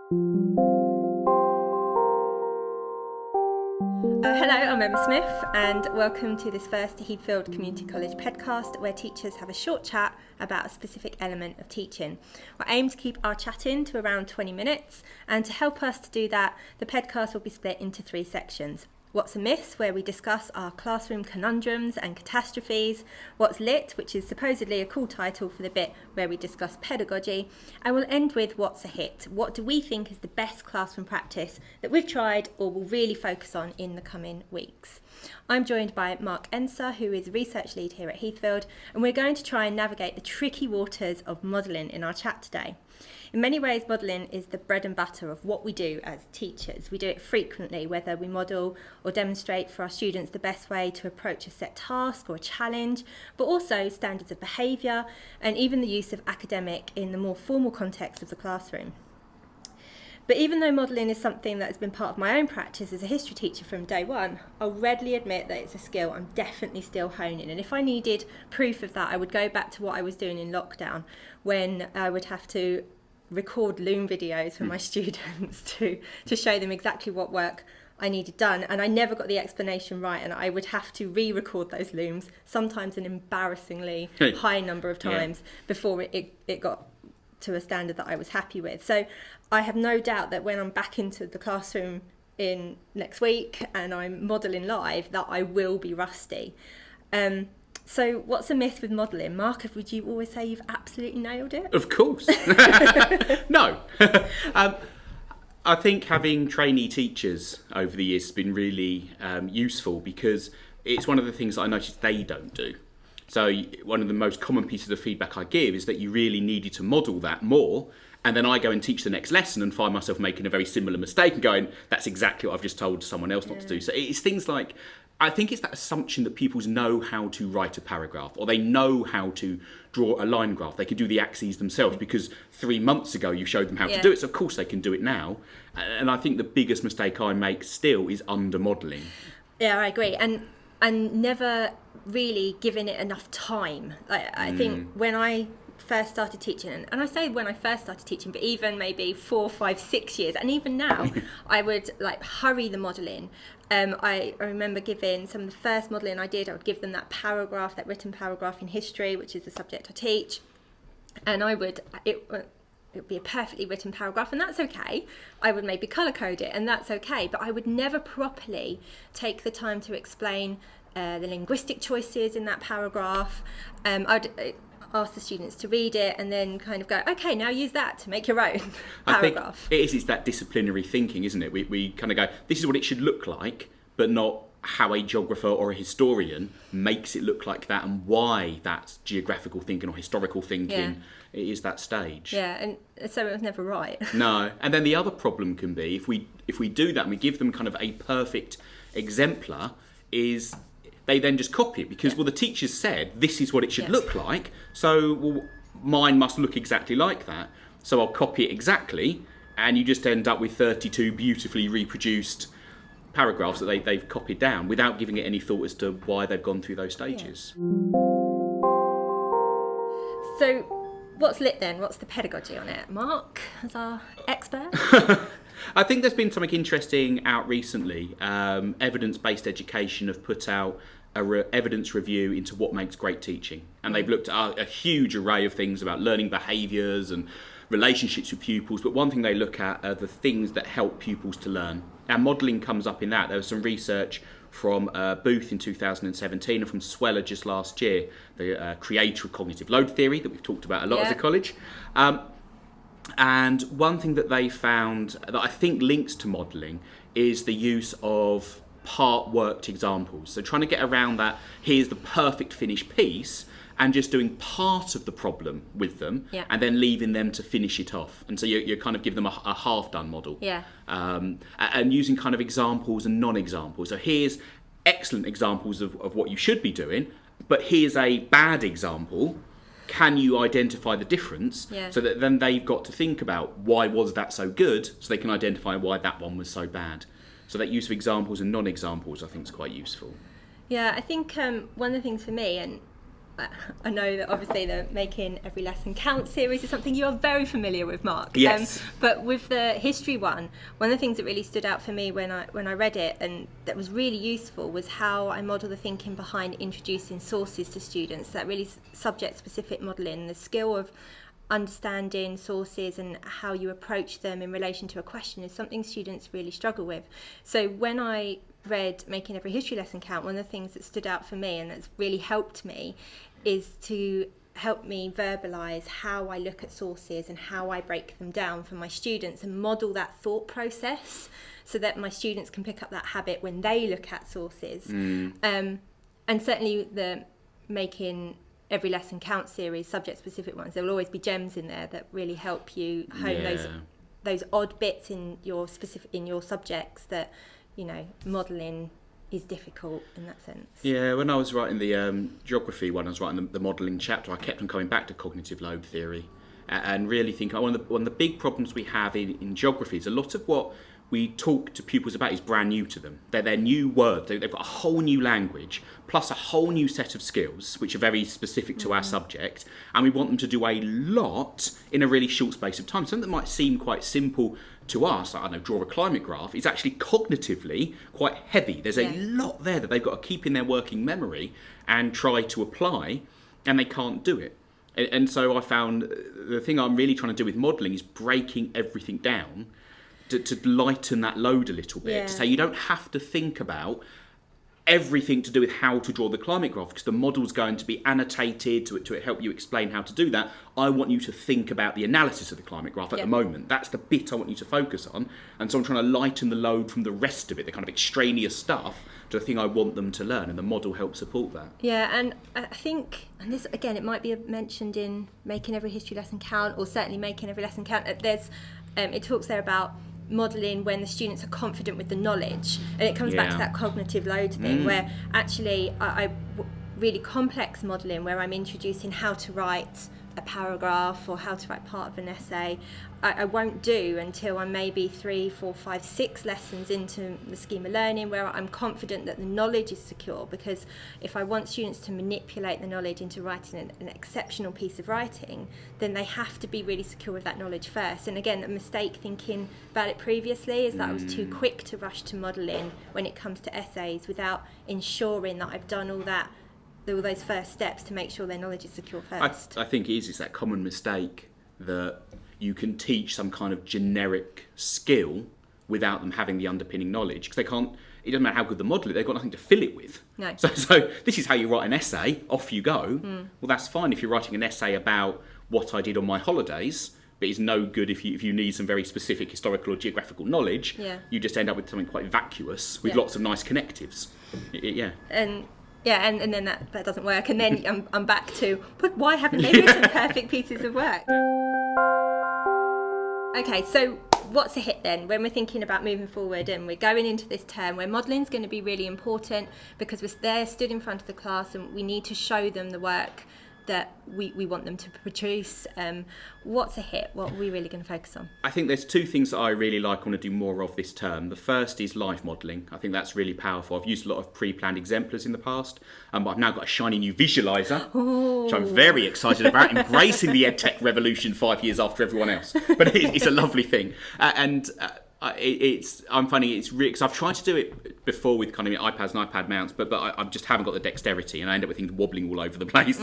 Hello, I'm Emma Smith and welcome to this first Heathfield Community College PedCast, where teachers have a short chat about a specific element of teaching. We aim to keep our chat in to around 20 minutes, and to help us to do that, the PedCast will be split into 3 sections. What's a Miss, where we discuss our classroom conundrums and catastrophes. What's Lit, which is supposedly a cool title for the bit where we discuss pedagogy. And we'll end with What's a Hit. What do we think is the best classroom practice that we've tried or will really focus on in the coming weeks? I'm joined by Mark Enser, who is a research lead here at Heathfield, and we're going to try and navigate the tricky waters of modelling in our chat today. In many ways, modelling is the bread and butter of what we do as teachers. We do it frequently, whether we model or demonstrate for our students the best way to approach a set task or a challenge, but also standards of behaviour and even the use of academic in the more formal context of the classroom. But even though modelling is something that has been part of my own practice as a history teacher from day one, I'll readily admit that it's a skill I'm definitely still honing. And if I needed proof of that, I would go back to what I was doing in lockdown, when I would have to record Loom videos for my students to show them exactly what work I needed done, and I never got the explanation right, and I would have to re-record those Looms, sometimes an embarrassingly high number of times before it got to a standard that I was happy with. So I have no doubt that when I'm back into the classroom in next week and I'm modelling live, that I will be rusty. So what's a myth with modelling? Mark, would you always say you've absolutely nailed it? Of course. No. I think having trainee teachers over the years has been really useful, because it's one of the things that I noticed they don't do. So one of the most common pieces of feedback I give is that you really needed to model that more, and then I go and teach the next lesson and find myself making a very similar mistake and going, that's exactly what I've just told someone else not to do. So it's things like, I think it's that assumption that pupils know how to write a paragraph, or they know how to draw a line graph. They can do the axes themselves because 3 months ago you showed them how to do it, so of course they can do it now. And I think the biggest mistake I make still is under-modelling. Yeah, I agree. And never really giving it enough time. I think when I first started teaching, and I say when I first started teaching, but even maybe 4, 5, 6 years, and even now, I would hurry the modelling. I remember giving some of the first modelling I did, I would give them that paragraph, that written paragraph in history, which is the subject I teach, and it would be a perfectly written paragraph, and that's okay. I would maybe colour code it, and that's okay, but I would never properly take the time to explain the linguistic choices in that paragraph. I'd ask the students to read it and then kind of go, okay, now use that to make your own paragraph. I think it's that disciplinary thinking, isn't it? We kind of go, this is what it should look like, but not how a geographer or a historian makes it look like that, and why that's geographical thinking or historical thinking is that stage. Yeah, and so it was never right. No, and then the other problem can be, if we do that and we give them kind of a perfect exemplar, is they then just copy it because, well, the teacher said this is what it should look like, so mine must look exactly like that, so I'll copy it exactly, and you just end up with 32 beautifully reproduced paragraphs that they've copied down without giving it any thought as to why they've gone through those stages. Yeah. So what's Lit then? What's the pedagogy on it? Mark, as our expert? I think there's been something interesting out recently. Evidence-based education have put out evidence review into what makes great teaching, and they've looked at a huge array of things about learning behaviours and relationships with pupils, but one thing they look at are the things that help pupils to learn, and modelling comes up in that. There was some research from Booth in 2017 and from Sweller just last year, the creator of cognitive load theory that we've talked about a lot as a college. And one thing that they found that I think links to modelling is the use of part-worked examples. So trying to get around that, here's the perfect finished piece, and just doing part of the problem with them, and then leaving them to finish it off. And so you kind of give them a half-done model. And using kind of examples and non-examples. So here's excellent examples of what you should be doing, but here's a bad example. Can you identify the difference? So that then they've got to think about why was that so good, so they can identify why that one was so bad. So that use of examples and non-examples I think is quite useful. Yeah, I think one of the things for me, and I know that obviously the Making Every Lesson Count series is something you are very familiar with, Mark. Yes. But with the history one of the things that really stood out for me when I read it, and that was really useful, was how I model the thinking behind introducing sources to students. That really subject-specific modelling, the skill of understanding sources and how you approach them in relation to a question is something students really struggle with. So when I read Making Every History Lesson Count, one of the things that stood out for me and that's really helped me is to help me verbalise how I look at sources and how I break them down for my students and model that thought process so that my students can pick up that habit when they look at sources. And certainly the Making Every Lesson Count series, subject-specific ones, there will always be gems in there that really help you hone those odd bits in your subjects that, you know, modelling is difficult in that sense. Yeah, when I was writing the geography one, I was writing the modelling chapter, I kept on coming back to cognitive load theory and really think one of the big problems we have in geography is a lot of what we talk to pupils about is brand new to them. They're new words. They've got a whole new language, plus a whole new set of skills, which are very specific to our subject. And we want them to do a lot in a really short space of time. Something that might seem quite simple to us, like, I don't know, draw a climate graph, is actually cognitively quite heavy. There's a lot there that they've got to keep in their working memory and try to apply, and they can't do it. And so I found the thing I'm really trying to do with modelling is breaking everything down to lighten that load a little bit, to say you don't have to think about everything to do with how to draw the climate graph because the model's going to be annotated to help you explain how to do that. I want you to think about the analysis of the climate graph at the moment. That's the bit I want you to focus on. And so I'm trying to lighten the load from the rest of it, the kind of extraneous stuff, to the thing I want them to learn, and the model helps support that. Yeah, and I think, and this again, it might be mentioned in Making Every History Lesson Count, or certainly Making Every Lesson Count. There's, it talks there about modelling when the students are confident with the knowledge, and it comes back to that cognitive load thing where actually I really complex modelling where I'm introducing how to write a paragraph or how to write part of an essay, I won't do until I'm maybe 3, 4, 5, 6 lessons into the scheme of learning where I'm confident that the knowledge is secure, because if I want students to manipulate the knowledge into writing an exceptional piece of writing, then they have to be really secure with that knowledge first. And again, a mistake thinking about it previously is that I was too quick to rush to modelling when it comes to essays without ensuring that I've done all those first steps to make sure their knowledge is secure first. I think it's that common mistake that you can teach some kind of generic skill without them having the underpinning knowledge, because they can't. It doesn't matter how good the model is; they've got nothing to fill it with. No. So this is how you write an essay. Off you go. Well, that's fine if you're writing an essay about what I did on my holidays, but it's no good if you need some very specific historical or geographical knowledge. Yeah. You just end up with something quite vacuous with lots of nice connectives. And then that doesn't work, and then I'm back to, but why haven't they written perfect pieces of work? Okay, so what's a hit then when we're thinking about moving forward and we're going into this term where modelling is going to be really important because they're stood in front of the class and we need to show them the work that we want them to produce. What's a hit? What are we really going to focus on? I think there's 2 things that I really like, want to do more of this term. The first is live modelling. I think that's really powerful. I've used a lot of pre-planned exemplars in the past, but I've now got a shiny new visualiser, which I'm very excited about, embracing the EdTech revolution 5 years after everyone else. But it's a lovely thing. I'm finding it's really, because I've tried to do it before with kind of iPads and iPad mounts, but I just haven't got the dexterity, and I end up with things wobbling all over the place.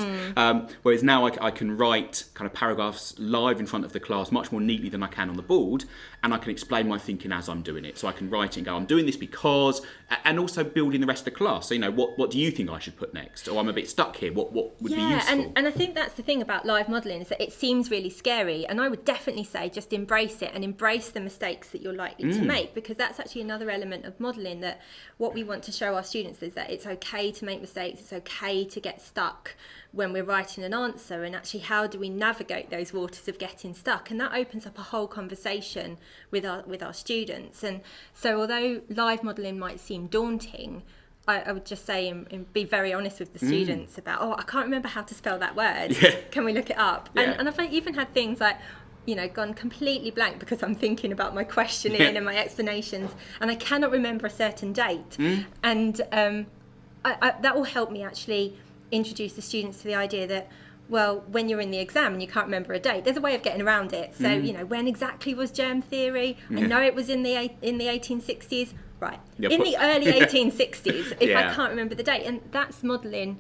Whereas now I can write kind of paragraphs live in front of the class much more neatly than I can on the board, and I can explain my thinking as I'm doing it. So I can write it and go, I'm doing this because, and also building the rest of the class. So, you know, what do you think I should put next? Or I'm a bit stuck here. What would be useful? And I think that's the thing about live modelling, is that it seems really scary, and I would definitely say just embrace it and embrace the mistakes that you're likely to make, because that's actually another element of modelling, that what we want to show our students is that it's okay to make mistakes, it's okay to get stuck when we're writing an answer, and actually how do we navigate those waters of getting stuck, and that opens up a whole conversation with our students. And so although live modelling might seem daunting, I would just say and be very honest with the students about, I can't remember how to spell that word, can we look it up? And I've even had things like, you know, gone completely blank because I'm thinking about my questioning and my explanations, and I cannot remember a certain date. And that will help me actually introduce the students to the idea that, well, when you're in the exam and you can't remember a date, there's a way of getting around it. So, you know, when exactly was germ theory? I know it was in the 1860s. Right. In the early 1860s, if I can't remember the date. And that's modelling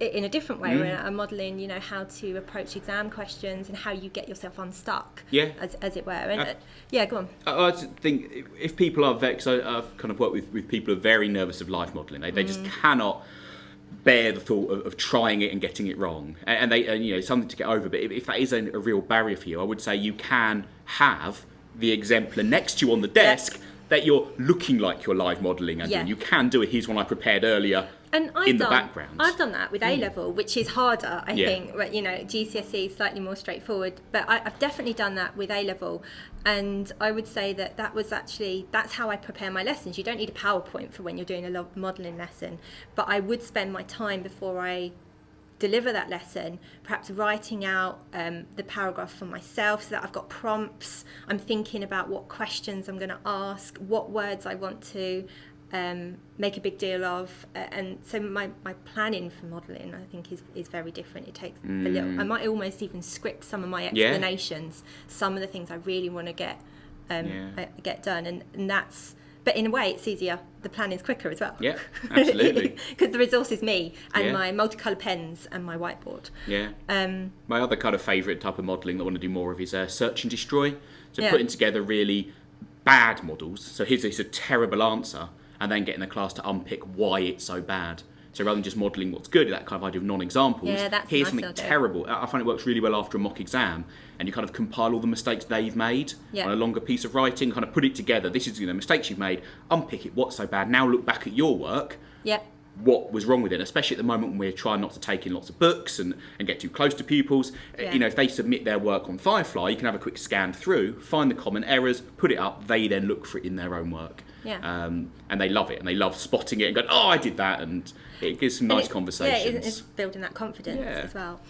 in a different way. I'm modelling, you know, how to approach exam questions and how you get yourself unstuck, as it were. And go on. I think if people are vexed, I've kind of worked with people who are very nervous of live modelling. They just cannot bear the thought of trying it and getting it wrong, and you know, something to get over. But if that is a real barrier for you, I would say you can have the exemplar next to you on the desk that you're looking like you're live modelling, and you can do it. Here's one I prepared earlier. And in the background. I've done that with A-level, which is harder, I think. But, you know, GCSE is slightly more straightforward. But I've definitely done that with A-level. And I would say that's how I prepare my lessons. You don't need a PowerPoint for when you're doing a modelling lesson. But I would spend my time before I deliver that lesson, perhaps writing out the paragraph for myself so that I've got prompts. I'm thinking about what questions I'm going to ask, what words I want to make a big deal of, and so my planning for modelling, I think, is very different. It takes a little. I might almost even script some of my explanations, some of the things I really want to get done, and that's. But in a way, it's easier. The plan is quicker as well. Yeah, absolutely. Because the resource is me and my multicolour pens and my whiteboard. Yeah. My other kind of favourite type of modelling that I want to do more of is search and destroy. So putting together really bad models. So here's a terrible answer, and then getting the class to unpick why it's so bad. So rather than just modelling what's good, that kind of idea of non-examples, here's something terrible. I find it works really well after a mock exam, and you kind of compile all the mistakes they've made on a longer piece of writing, kind of put it together. This is, you know, mistakes you've made, unpick it, what's so bad. Now look back at your work. What was wrong with it, especially at the moment when we're trying not to take in lots of books and get too close to pupils. You know, if they submit their work on Firefly, you can have a quick scan through, find the common errors, put it up, they then look for it in their own work. And they love it, and they love spotting it and going, oh, I did that, and it gives some nice conversations. It's building that confidence as well.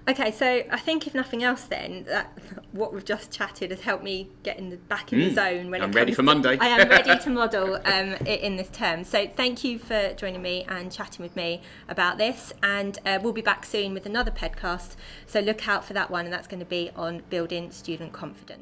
Okay, so I think if nothing else then, that what we've just chatted has helped me get back in the zone. I'm ready for Monday. I am ready to model in this term. So thank you for joining me and chatting with me about this. And we'll be back soon with another PedCast. So look out for that one, and that's going to be on building student confidence.